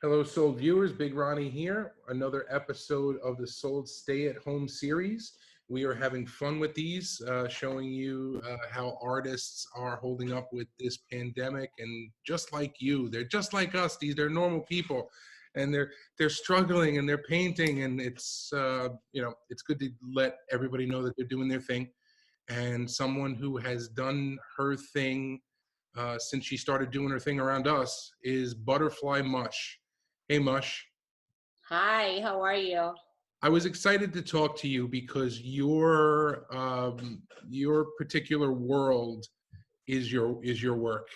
Hello, Sold viewers. Big Ronnie here. Another episode of the Sold Stay at Home series. We are having fun with these, showing you how artists are holding up with this pandemic. And just like you, they're just like us. They're normal people, and they're struggling and they're painting. And it's it's good to let everybody know that they're doing their thing. And someone who has done her thing since she started doing her thing around us is Butterfly Mush. Hey, Mush. Hi, how are you? I was excited to talk to you because your particular world is your work,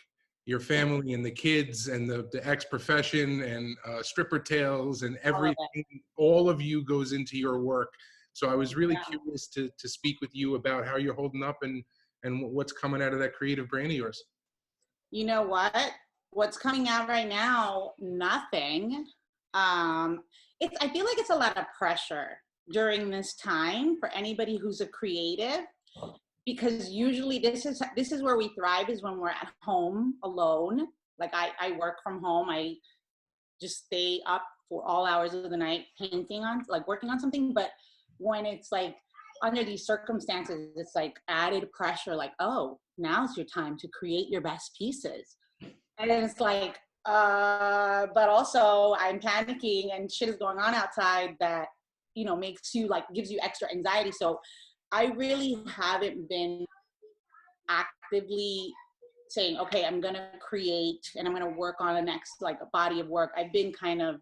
your family and the kids and the ex profession and stripper tales and All of everything. All of you goes into your work. So I was it. really Yeah. curious to speak with you about how you're holding up and what's coming out of that creative brand of yours. You know what? What's coming out right now? Nothing. I feel like it's a lot of pressure during this time for anybody who's a creative, because usually this is where we thrive, is when we're at home alone. Like I work from home. I just stay up for all hours of the night painting on, like, working on something. But when it's like under these circumstances, it's like added pressure, like, oh, now's your time to create your best pieces. And then it's like, but also I'm panicking and shit is going on outside that, makes you, like, gives you extra anxiety. So I really haven't been actively saying, okay, I'm going to create and I'm going to work on the next, like, a body of work. I've been kind of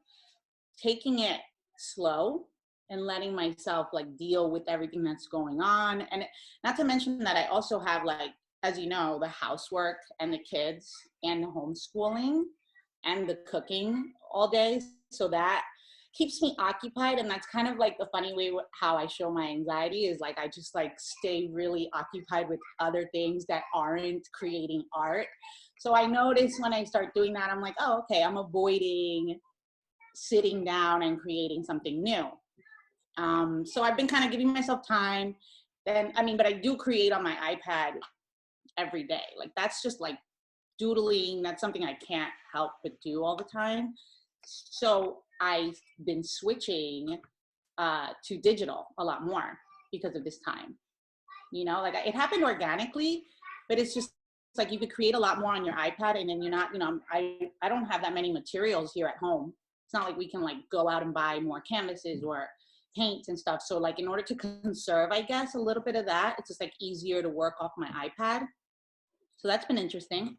taking it slow and letting myself, like, deal with everything that's going on. And not to mention that I also have, like, as you know, the housework and the kids and the homeschooling and the cooking all day. So that keeps me occupied. And that's kind of like the funny way how I show my anxiety is, like, I just, like, stay really occupied with other things that aren't creating art. So I notice when I start doing that, I'm like, oh, okay, I'm avoiding sitting down and creating something new. So I've been kind of giving myself time. But I do create on my iPad every day. Like, that's just like doodling. That's something I can't help but do all the time. So I've been switching to digital a lot more because of this time. Like, it happened organically, but it's like you could create a lot more on your iPad, and then you're not, I don't have that many materials here at home. It's not like we can, like, go out and buy more canvases or paints and stuff. So, like, in order to conserve, I guess, a little bit of that, it's just, like, easier to work off my iPad. So that's been interesting.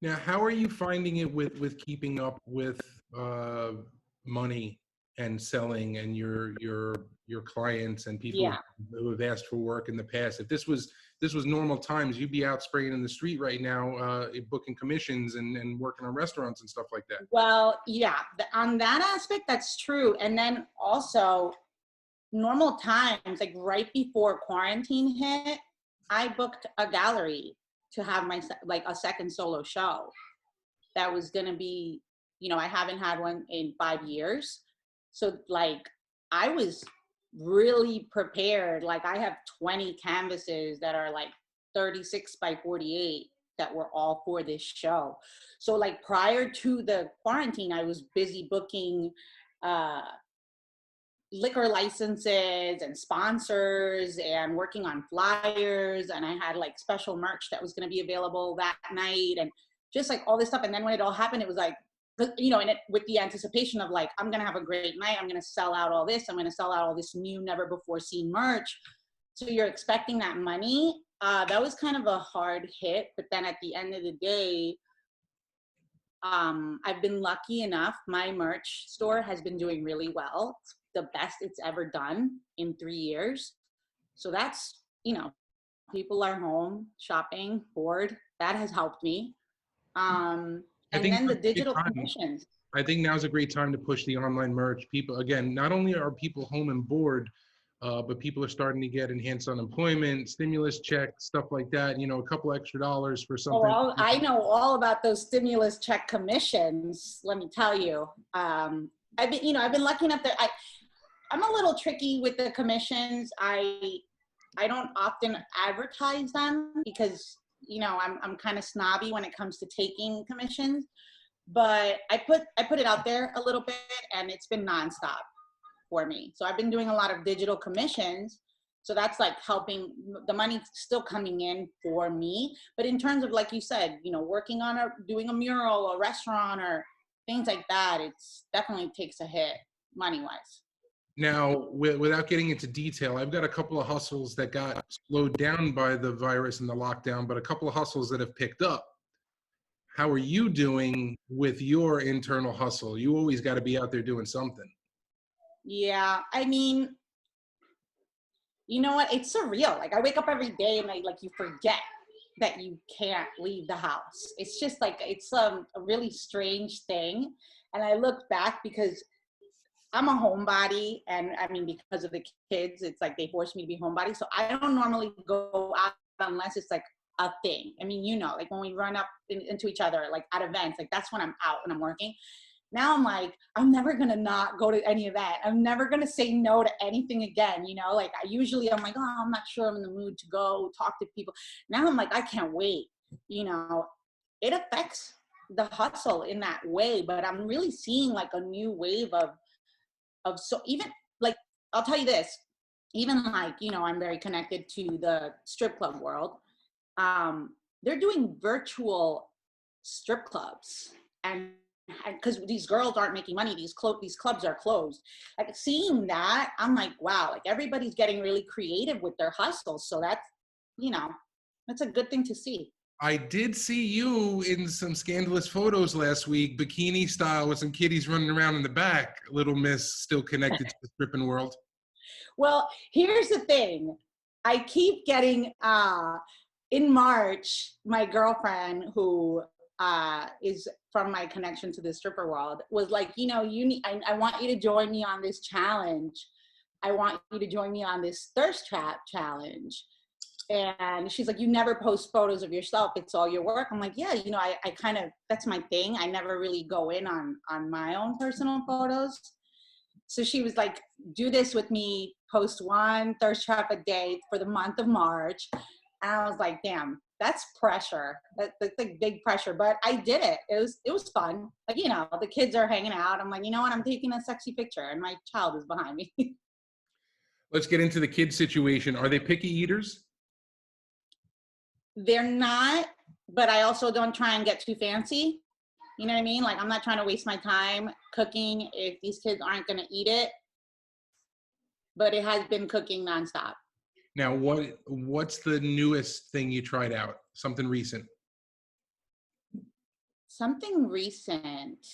Now, how are you finding it with keeping up with money and selling and your clients and people Yeah. who have asked for work in the past? If this was normal times, you'd be out spraying in the street right now, booking commissions and working on restaurants and stuff like that. Well, yeah, on that aspect, that's true. And then also, normal times, like right before quarantine hit, I booked a gallery to have like a second solo show that was going to be, I haven't had one in 5 years. So, like, I was really prepared. Like, I have 20 canvases that are like 36 by 48 that were all for this show. So, like, prior to the quarantine, I was busy booking liquor licenses and sponsors and working on flyers, and I had, like, special merch that was going to be available that night and just, like, all this stuff. And then when it all happened, it was like, and with the anticipation of, like, I'm going to have a great night, I'm going to sell out all this, I'm going to sell out all this new, never before seen merch. So you're expecting that money. That was kind of a hard hit. But then at the end of the day, I've been lucky enough. My merch store has been doing really well. It's the best it's ever done in 3 years. So that's, people are home shopping, bored. That has helped me. And then the digital commissions. I think now's a great time to push the online merch. People, again, not only are people home and bored, but people are starting to get enhanced unemployment, stimulus checks, stuff like that. A couple extra dollars for something. Oh, I know all about those stimulus check commissions. Let me tell you. I've been lucky enough that I'm a little tricky with the commissions. I don't often advertise them because, I'm kind of snobby when it comes to taking commissions. but I put it out there a little bit, and it's been nonstop for me. So I've been doing a lot of digital commissions. So that's like helping, the money still coming in for me. But in terms of, like you said, you know, working on doing a mural, a restaurant, or things like that, it's definitely takes a hit money wise. Now, without getting into detail, I've got a couple of hustles that got slowed down by the virus and the lockdown, but a couple of hustles that have picked up. How are you doing with your internal hustle? You always got to be out there doing something. Yeah, I mean, you know what? It's surreal. Like I wake up every day and you forget that you can't leave the house. It's just like, it's a really strange thing. And I look back because I'm a homebody, and I mean, because of the kids, it's like they force me to be homebody. So I don't normally go out unless it's like a thing. I mean, you know, like when we run up into each other, like at events, like that's when I'm out and I'm working. Now I'm like, I'm never gonna not go to any event. I'm never gonna say no to anything again. You know, like I'm like, oh, I'm not sure I'm in the mood to go talk to people. Now I'm like, I can't wait. You know, it affects the hustle in that way, but I'm really seeing like a new wave of so even like, I'll tell you this, even like, you know, I'm very connected to the strip club world. They're doing virtual strip clubs, and because these girls aren't making money, these clubs are closed. Like seeing that, I'm like, wow, like everybody's getting really creative with their hustles. So that's, you know, that's a good thing to see. I did see you in some scandalous photos last week, bikini style, with some kiddies running around in the back. Little Miss still connected to the stripping world. Well, here's the thing. I keep getting, in March, my girlfriend, who is from my connection to the stripper world, was like, you know, I want you to join me on this challenge. I want you to join me on this thirst trap challenge. And she's like, you never post photos of yourself. It's all your work. I'm like, yeah, you know, I kind of, that's my thing. I never really go in on my own personal photos. So she was like, do this with me, post one thirst trap a day for the month of March. And I was like, damn, that's pressure. That's like big pressure. But I did it. It was fun. Like, you know, the kids are hanging out. I'm like, you know what? I'm taking a sexy picture and my child is behind me. Let's get into the kids situation. Are they picky eaters? They're not, but I also don't try and get too fancy. You know what I mean? Like, I'm not trying to waste my time cooking if these kids aren't going to eat it. But it has been cooking nonstop. Now, what's the newest thing you tried out? Something recent? Something recent.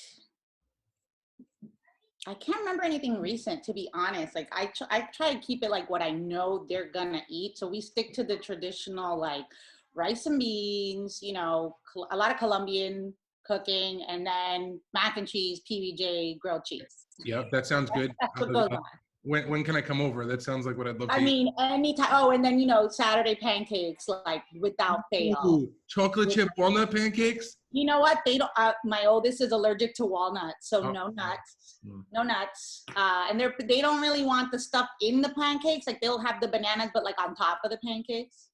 I can't remember anything recent, to be honest. Like, I try to keep it like what I know they're going to eat. So we stick to the traditional, like, rice and beans, you know, a lot of Colombian cooking, and then mac and cheese, PBJ, grilled cheese. Yep, that sounds good. That's what goes on. When can I come over? That sounds like what I'd love to eat. I mean, anytime. Oh, and then, you know, Saturday pancakes, like without fail. Ooh, chocolate chip walnut pancakes? You know what? They don't, my oldest is allergic to walnuts, so Oh. no nuts, no nuts. And they don't really want the stuff in the pancakes. Like they'll have the bananas, but like on top of the pancakes.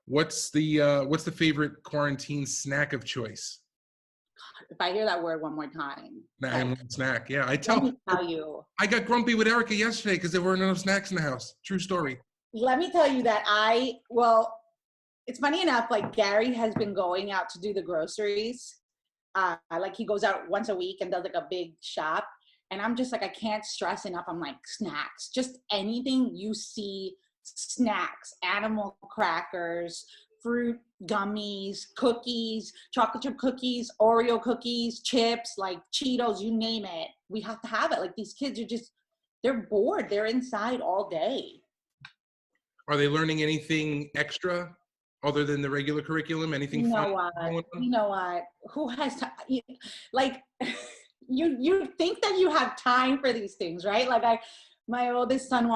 What's the favorite quarantine snack of choice? If I hear that word one more time. Snack. Yeah, Let me tell you. I got grumpy with Erica yesterday because there weren't enough snacks in the house. True story. Let me tell you that it's funny enough, like Gary has been going out to do the groceries. Like he goes out once a week and does like a big shop. And I'm just like, I can't stress enough. I'm like, snacks, just anything you see, snacks, animal crackers, fruit gummies, cookies, chocolate chip cookies, Oreo cookies, chips, like Cheetos, you name it. We have to have it. Like these kids are they're bored. They're inside all day. Are they learning anything extra other than the regular curriculum? Anything fun? You know what? Who has time? Like, you think that you have time for these things, right? Like my oldest son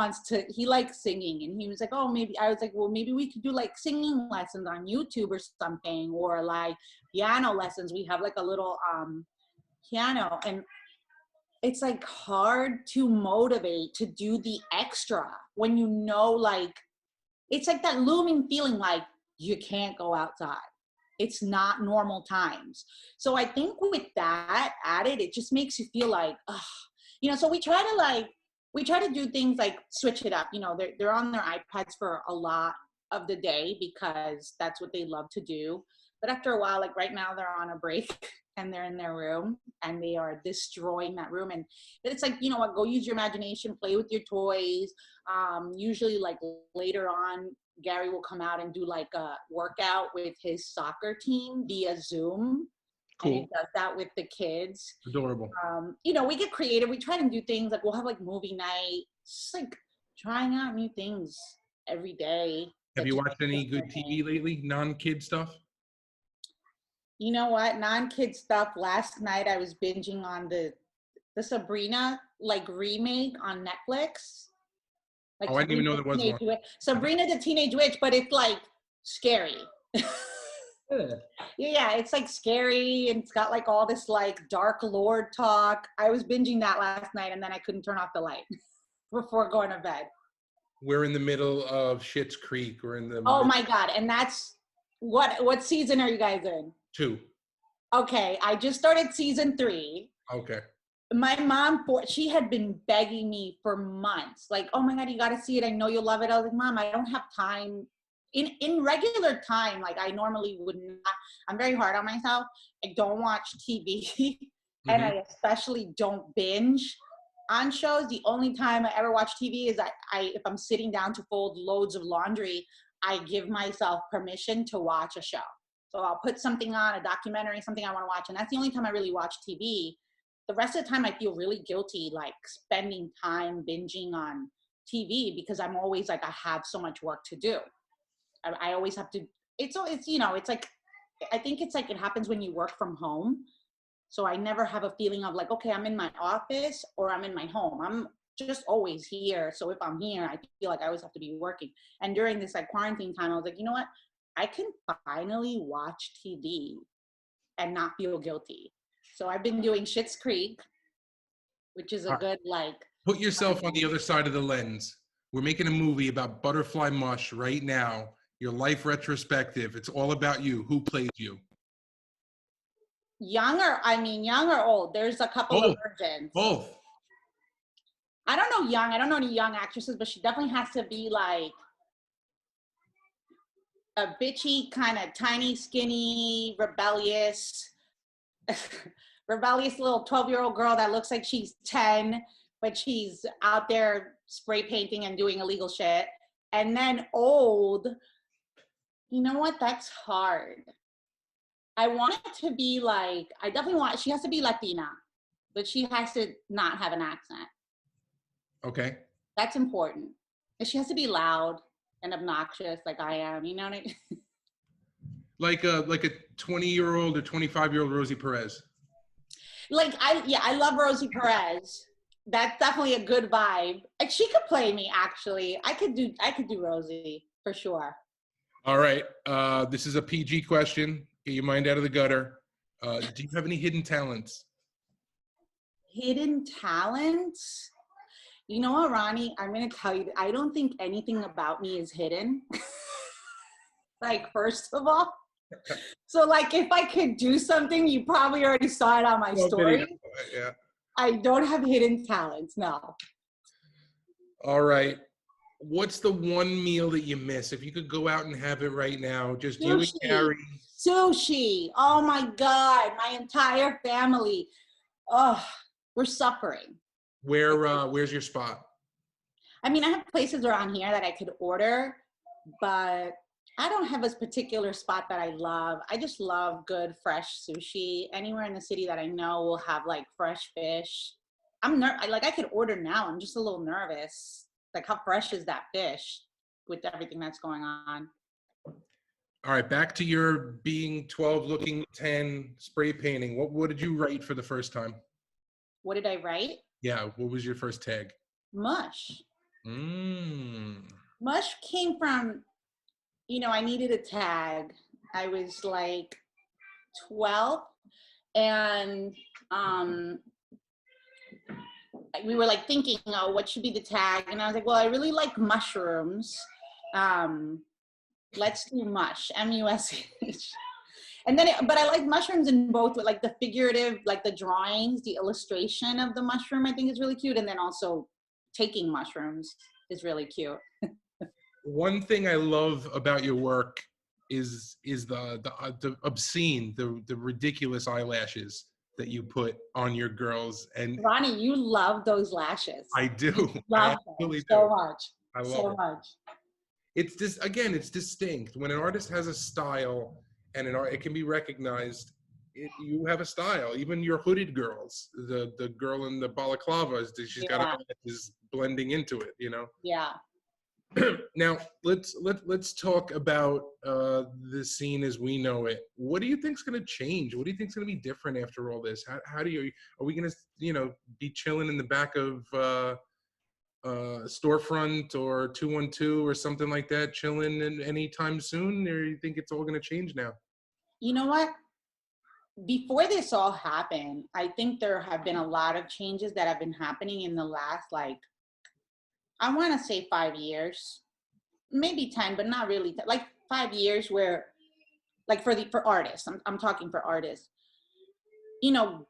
he likes singing, and he was like, oh, maybe, I was like, well, maybe we could do like singing lessons on YouTube or something, or like piano lessons. We have like a little piano, and it's like hard to motivate to do the extra when you know, like, it's like that looming feeling like you can't go outside. it's not normal times. So I think with that added, it just makes you feel like, so we try to do things like switch it up. They're on their iPads for a lot of the day because that's what they love to do. But after a while, like right now, they're on a break and they're in their room and they are destroying that room. And it's like, you know what, go use your imagination, play with your toys. Usually like later on, Gary will come out and do like a workout with his soccer team via Zoom. Cool. And he does that with the kids. Adorable. We get creative. We try to do things like we'll have like movie night, just like trying out new things every day. Have you watched any good TV lately? Non-kid stuff? You know what? Non-kid stuff. Last night I was binging on the Sabrina like remake on Netflix. Like I didn't even know there was one. Sabrina the Teenage Witch, but it's like scary. Yeah, it's like scary and it's got like all this like dark lord talk. I was binging that last night and then I couldn't turn off the light before going to bed. We're in the middle of Schitt's Creek. We're in the my God. And that's what season are you guys in? 2. Okay, I just started season 3. Okay. My mom, she had been begging me for months. Like, oh my God, you got to see it. I know you'll love it. I was like, Mom, I don't have time. In regular time, like I normally would not. I'm very hard on myself. I don't watch TV and I especially don't binge on shows. The only time I ever watch TV is if I'm sitting down to fold loads of laundry, I give myself permission to watch a show. So I'll put something on, a documentary, something I want to watch. And that's the only time I really watch TV. The rest of the time I feel really guilty, like spending time binging on TV because I'm always like, I have so much work to do. I always have to, it's like, I think it's like it happens when you work from home. So I never have a feeling of like, okay, I'm in my office or I'm in my home. I'm just always here. So if I'm here, I feel like I always have to be working. And during this like quarantine time, I was like, you know what? I can finally watch TV and not feel guilty. So I've been doing Schitt's Creek, which is a good like. Put yourself on the other side of the lens. We're making a movie about Butterfly Mush right now. Your life retrospective. It's all about you. Who plays you? Young or old? There's a couple of versions. Both. I don't know young. I don't know any young actresses, but she definitely has to be like a bitchy, kind of tiny, skinny, rebellious little 12-year-old girl that looks like she's 10, but she's out there spray painting and doing illegal shit. And then old, you know what? That's hard. I want it to be like, she has to be Latina, but she has to not have an accent. Okay. That's important. And she has to be loud and obnoxious like I am, you know what I mean? Like a 20-year-old or 25-year-old Rosie Perez. I love Rosie Perez. That's definitely a good vibe. Like she could play me actually. I could do Rosie for sure. All right. This is a PG question. Get your mind out of the gutter. Do you have any hidden talents? Hidden talents? You know what, Ronnie? I'm going to tell you, I don't think anything about me is hidden. Like, first of all. So, like, if I could do something, you probably already saw it on my story. Yeah. I don't have hidden talents, no. All right. What's the one meal that you miss? If you could go out and have it right now, just you and Gary. Sushi. Oh, my God. My entire family. Oh, we're suffering. Where's your spot? I mean, I have places around here that I could order, but I don't have a particular spot that I love. I just love good, fresh sushi. Anywhere in the city that I know will have like fresh fish. I could order now. I'm just a little nervous. Like, how fresh is that fish with everything that's going on? All right, back to your being 12, looking 10, spray painting. What did you write for the first time? What did I write? Yeah, what was your first tag? Mush. Mush came from, I needed a tag. I was like 12 and we were like thinking, what should be the tag? And I was like, well, I really like mushrooms. Let's do Mush, M-U-S-H. And then, but I like mushrooms in both, with like the figurative, like the drawings, the illustration of the mushroom, I think is really cute. And then also taking mushrooms is really cute. One thing I love about your work is the obscene, the ridiculous eyelashes that you put on your girls. And Ronnie, you love those lashes. I do. I Love them absolutely so do. much. I love So them. much. It's this, again, it's distinct. When an artist has a style and an art, it can be recognized. You have a style. Even your hooded girls, the girl in the balaclava, she's got Yeah. is blending into it, you know. Yeah. Now let's talk about the scene as we know it. What do you think's going to change? What do you think's going to be different after all this? How do you, are we going to be chilling in the back of storefront or 212 or something like that, chilling anytime soon, or you think it's all going to change now? You know what? Before this all happened, I think there have been a lot of changes that have been happening in the last, like, I want to say 5 years, maybe 10, but not really. Like 5 years where, like for artists, I'm talking for artists,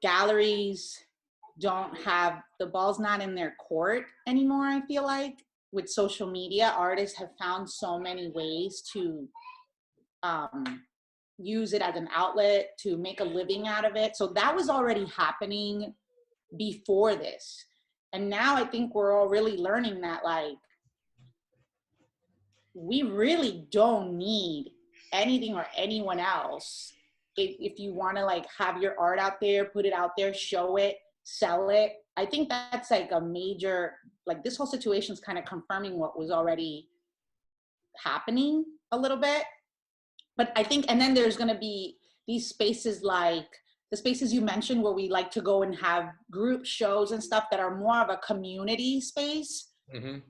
galleries don't have, the ball's not in their court anymore. I feel like with social media, artists have found so many ways to use it as an outlet to make a living out of it. So that was already happening before this. And now I think we're all really learning that, like, we really don't need anything or anyone else. If you want to, like, have your art out there, put it out there, show it, sell it. I think that's like a major, like, this whole situation is kind of confirming what was already happening a little bit. But I think, and then there's going to be these spaces like the spaces you mentioned where we like to go and have group shows and stuff that are more of a community space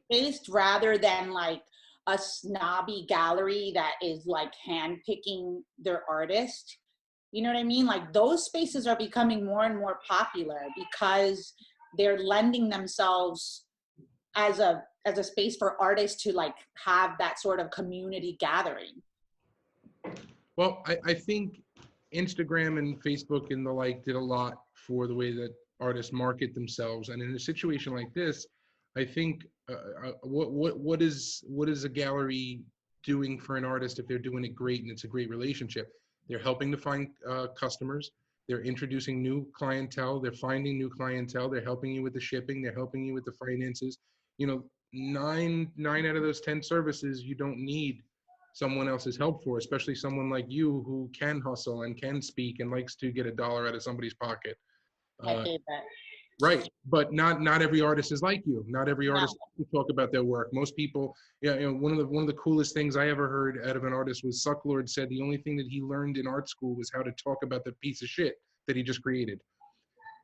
based rather than like a snobby gallery that is like handpicking their artist. You know what I mean? Like those spaces are becoming more and more popular because they're lending themselves as a space for artists to like have that sort of community gathering. Well, I think Instagram and Facebook and the like did a lot for the way that artists market themselves. And in a situation like this, I think what is a gallery doing for an artist if they're doing it great and it's a great relationship? They're helping to find customers. They're introducing new clientele. They're finding new clientele. They're helping you with the shipping. They're helping you with the finances. You know, nine out of those 10 services you don't need someone else's help for, especially someone like you who can hustle and can speak and likes to get a dollar out of somebody's pocket. My favorite. Right, but not every artist is like you. Not every artist talk about their work. Most people, one of the coolest things I ever heard out of an artist was Sucklord said the only thing that he learned in art school was how to talk about the piece of shit that he just created,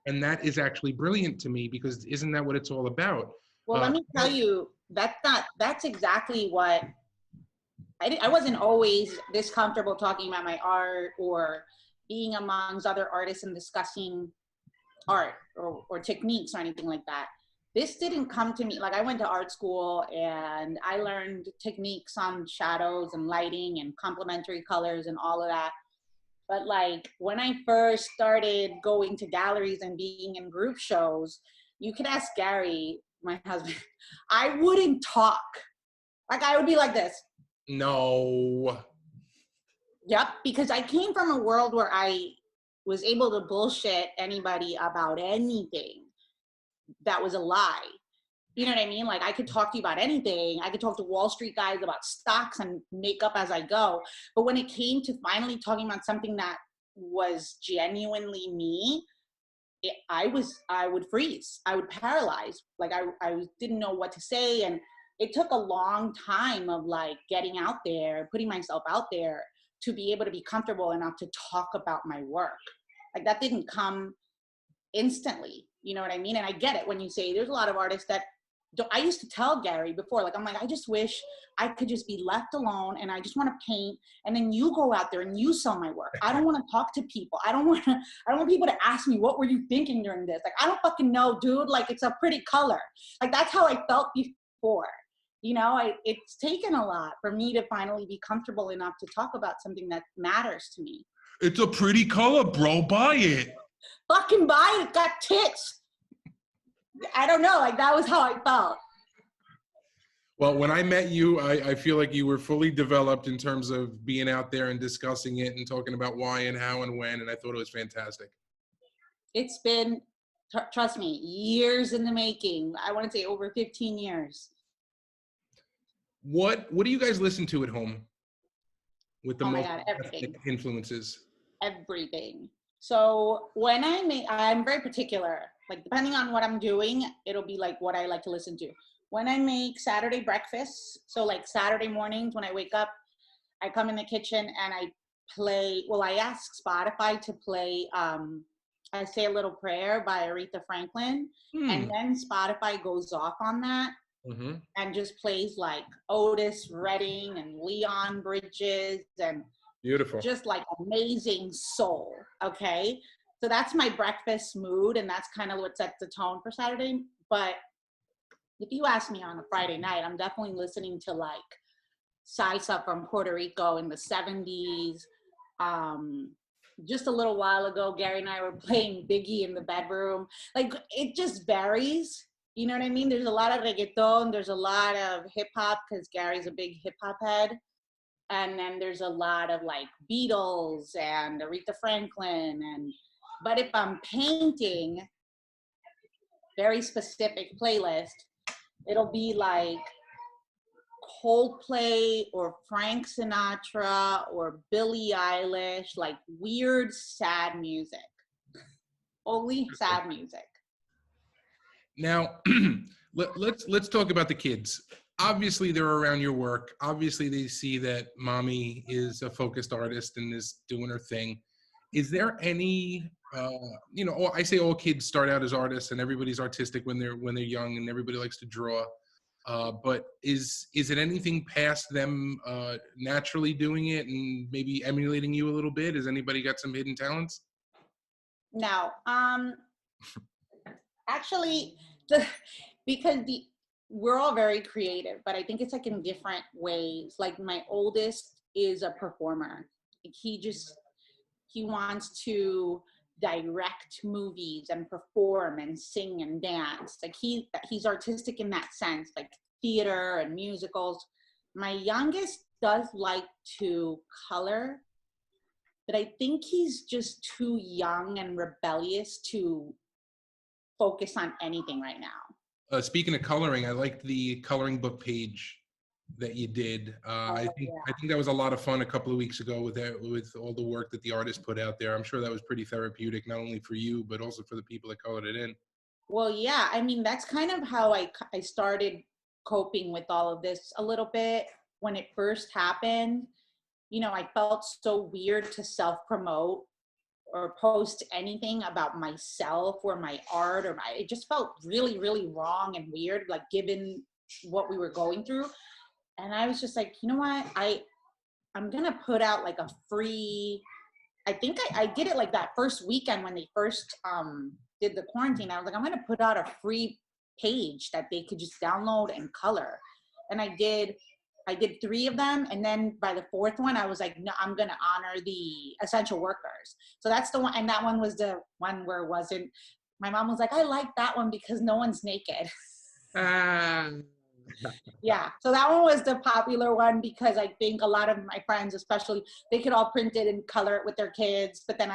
and that is actually brilliant to me because isn't that what it's all about? Well, let me tell you, that's exactly what I wasn't always this comfortable talking about my art or being amongst other artists and discussing art or techniques or anything like that. This didn't come to me, like I went to art school and I learned techniques on shadows and lighting and complementary colors and all of that. But like when I first started going to galleries and being in group shows, you could ask Gary, my husband, I wouldn't talk. Like I would be like this. No. Yep, because I came from a world where I was able to bullshit anybody about anything that was a lie. You know what I mean? Like I could talk to you about anything. I could talk to Wall Street guys about stocks and make up as I go. But when it came to finally talking about something that was genuinely me, I would freeze. I would paralyze. Like I didn't know what to say. And it took a long time of like getting out there, putting myself out there to be able to be comfortable enough to talk about my work. Like that didn't come instantly. You know what I mean? And I get it when you say there's a lot of artists that don't. I used to tell Gary before, like, I'm like, I just wish I could just be left alone and I just want to paint. And then you go out there and you sell my work. I don't want to talk to people. I don't want people to ask me, what were you thinking during this? Like, I don't fucking know, dude. Like, it's a pretty color. Like, that's how I felt before. You know, it's taken a lot for me to finally be comfortable enough to talk about something that matters to me. It's a pretty color, bro. Buy it. Fucking buy it. It's got tits. I don't know. Like, that was how I felt. Well, when I met you, I feel like you were fully developed in terms of being out there and discussing it and talking about why and how and when, and I thought it was fantastic. It's been, trust me, years in the making. I want to say over 15 years. What do you guys listen to at home with the Oh my most God, everything. influences? Everything. So when I'm very particular. Like, depending on what I'm doing, it'll be like what I like to listen to. When I make Saturday breakfast, so like Saturday mornings when I wake up, I come in the kitchen and I play, well, I ask Spotify to play I Say a Little Prayer by Aretha Franklin. And then Spotify goes off on that and just plays like Otis Redding and Leon Bridges and Beautiful. just like amazing soul. Okay. So that's my breakfast mood, and that's kind of what sets the tone for Saturday. But if you ask me on a Friday night, I'm definitely listening to like salsa from Puerto Rico in the 70s. Just a little while ago, Gary and I were playing Biggie in the bedroom. Like, it just varies. You know what I mean? There's a lot of reggaeton. There's a lot of hip hop because Gary's a big hip hop head. And then there's a lot of like Beatles and Aretha Franklin. But if I'm painting, very specific playlist, it'll be like Coldplay or Frank Sinatra or Billie Eilish, like weird, sad music. Only sad music. Now, let's talk about the kids. Obviously, they're around your work. Obviously, they see that mommy is a focused artist and is doing her thing. Is there any, I say all kids start out as artists, and everybody's artistic when they're young, and everybody likes to draw. But is it anything past them naturally doing it and maybe emulating you a little bit? Has anybody got some hidden talents? No. Actually, because we're all very creative, but I think it's like in different ways. Like, my oldest is a performer. He wants to direct movies and perform and sing and dance. Like, he's artistic in that sense, like theater and musicals. My youngest does like to color, but I think he's just too young and rebellious to focus on anything right now. Speaking of coloring, I liked the coloring book page that you did. I think that was a lot of fun a couple of weeks ago with all the work that the artist put out there. I'm sure that was pretty therapeutic, not only for you, but also for the people that colored it in. Well, yeah, I mean, that's kind of how I started coping with all of this a little bit. When it first happened, I felt so weird to self-promote or post anything about myself or my art it just felt really, really wrong and weird, like given what we were going through. And I was just like, you know what? I'm going to put out like a free, I think I did it like that first weekend when they first did the quarantine. I was like, I'm going to put out a free page that they could just download and color. And I did 3 of them. And then by the 4th one, I was like, no, I'm going to honor the essential workers. So that's the one. And that one was the one where it wasn't, my mom was like, I like that one because no one's naked. Yeah. So that one was the popular one because I think a lot of my friends, especially, they could all print it and color it with their kids. But then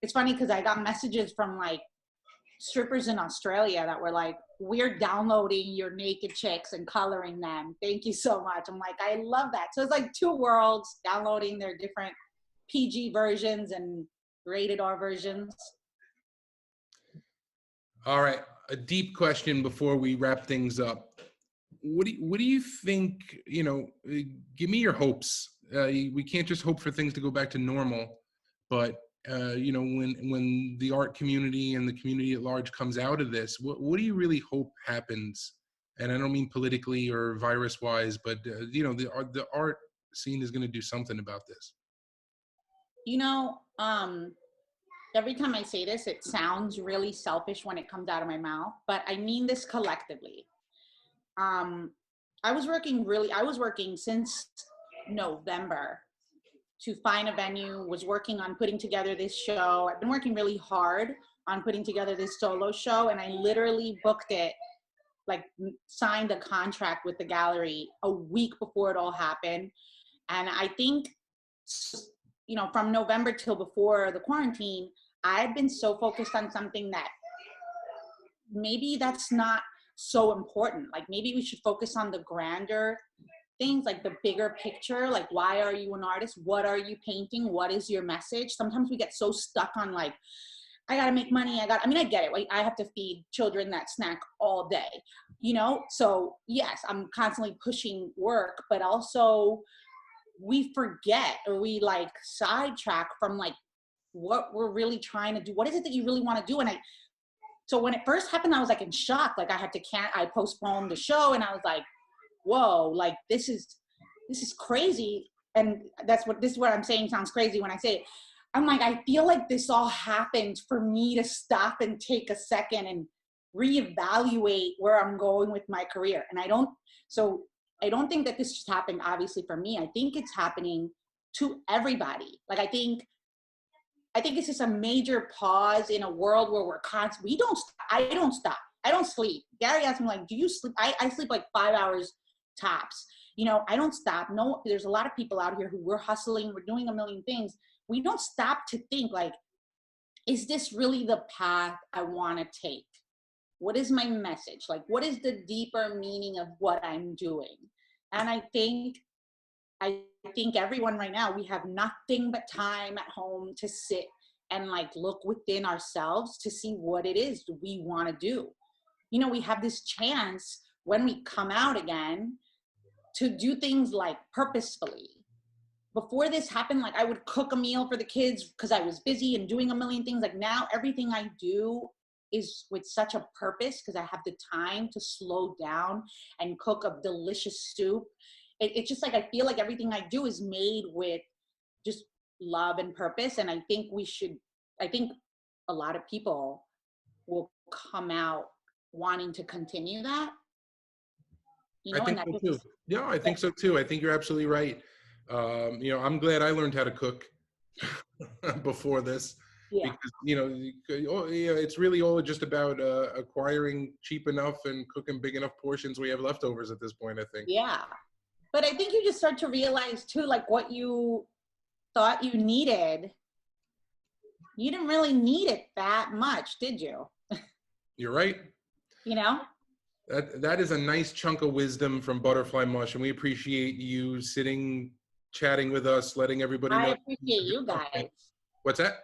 it's funny because I got messages from like strippers in Australia that were like, we're downloading your naked chicks and coloring them. Thank you so much. I'm like, I love that. So it's like 2 worlds downloading their different PG versions and rated R versions. All right. A deep question before we wrap things up. What do you think, give me your hopes. We can't just hope for things to go back to normal, but when the art community and the community at large comes out of this, what do you really hope happens? And I don't mean politically or virus wise, but the art scene is going to do something about this. Every time I say this, it sounds really selfish when it comes out of my mouth, but I mean this collectively. I was working since November to find a venue, was working on putting together this show. I've been working really hard on putting together this solo show, and I literally booked it, like signed a contract with the gallery a week before it all happened. And I think, you know, from November till before the quarantine, I've been so focused on something that maybe that's not so important. Like maybe we should focus on the grander things, like the bigger picture. Like, why are you an artist? What are you painting? What is your message? Sometimes we get so stuck on like, I gotta make money. I mean, I get it. Like, I have to feed children that snack all day, you know? So yes, I'm constantly pushing work, but also we forget, or we like sidetrack from like what we're really trying to do. What is it that you really want to do? And so when it first happened, I was like in shock. Like I postponed the show, and I was like, whoa, like this is crazy. And this is what I'm saying sounds crazy when I say it. I'm like, I feel like this all happened for me to stop and take a second and reevaluate where I'm going with my career. And I don't think that this just happened obviously for me. I think it's happening to everybody. Like I think it's just a major pause in a world where we're constant. I don't stop. I don't sleep. Gary asked me, like, do you sleep? I sleep like 5 hours tops. You know, I don't stop. No, there's a lot of people out here who we're hustling. We're doing a million things. We don't stop to think like, is this really the path I want to take? What is my message? Like, what is the deeper meaning of what I'm doing? And I think everyone right now, we have nothing but time at home to sit and like look within ourselves to see what it is we want to do. You know, we have this chance when we come out again to do things like purposefully. Before this happened, like I would cook a meal for the kids because I was busy and doing a million things. Like now everything I do is with such a purpose because I have the time to slow down and cook a delicious soup. It's just like, I feel like everything I do is made with just love and purpose. And I think a lot of people will come out wanting to continue that. You know, I think so too. Yeah, I think so too. I think you're absolutely right. You know, I'm glad I learned how to cook before this. Yeah. Because, you know, it's really all just about acquiring cheap enough and cooking big enough portions we have leftovers at this point, I think. Yeah. But I think you just start to realize too, like what you thought you needed, you didn't really need it that much, did you? You're right. You know? That is a nice chunk of wisdom from Butterfly Mush, and we appreciate you sitting, chatting with us, letting everybody know. I appreciate you guys. What's that?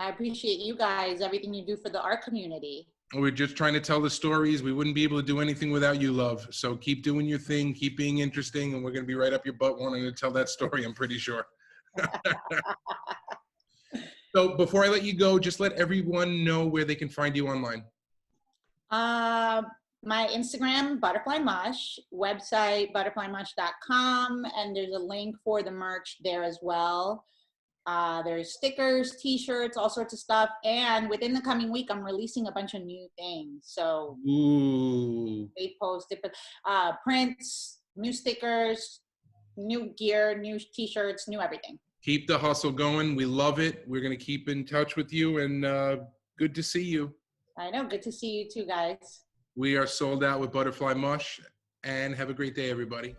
I appreciate you guys, everything you do for the art community. We're just trying to tell the stories. We wouldn't be able to do anything without you, love. So keep doing your thing, keep being interesting, and we're going to be right up your butt wanting to tell that story, I'm pretty sure. So before I let you go, just let everyone know where they can find you online. My Instagram, Butterfly Mush, website, butterflymush.com, and there's a link for the merch there as well. There's stickers, t-shirts, all sorts of stuff. And within the coming week, I'm releasing a bunch of new things. So they posted prints, new stickers, new gear, new t-shirts, new everything. Keep the hustle going. We love it. We're going to keep in touch with you, and good to see you. I know. Good to see you too, guys. We are sold out with Butterfly Mush, and have a great day, everybody.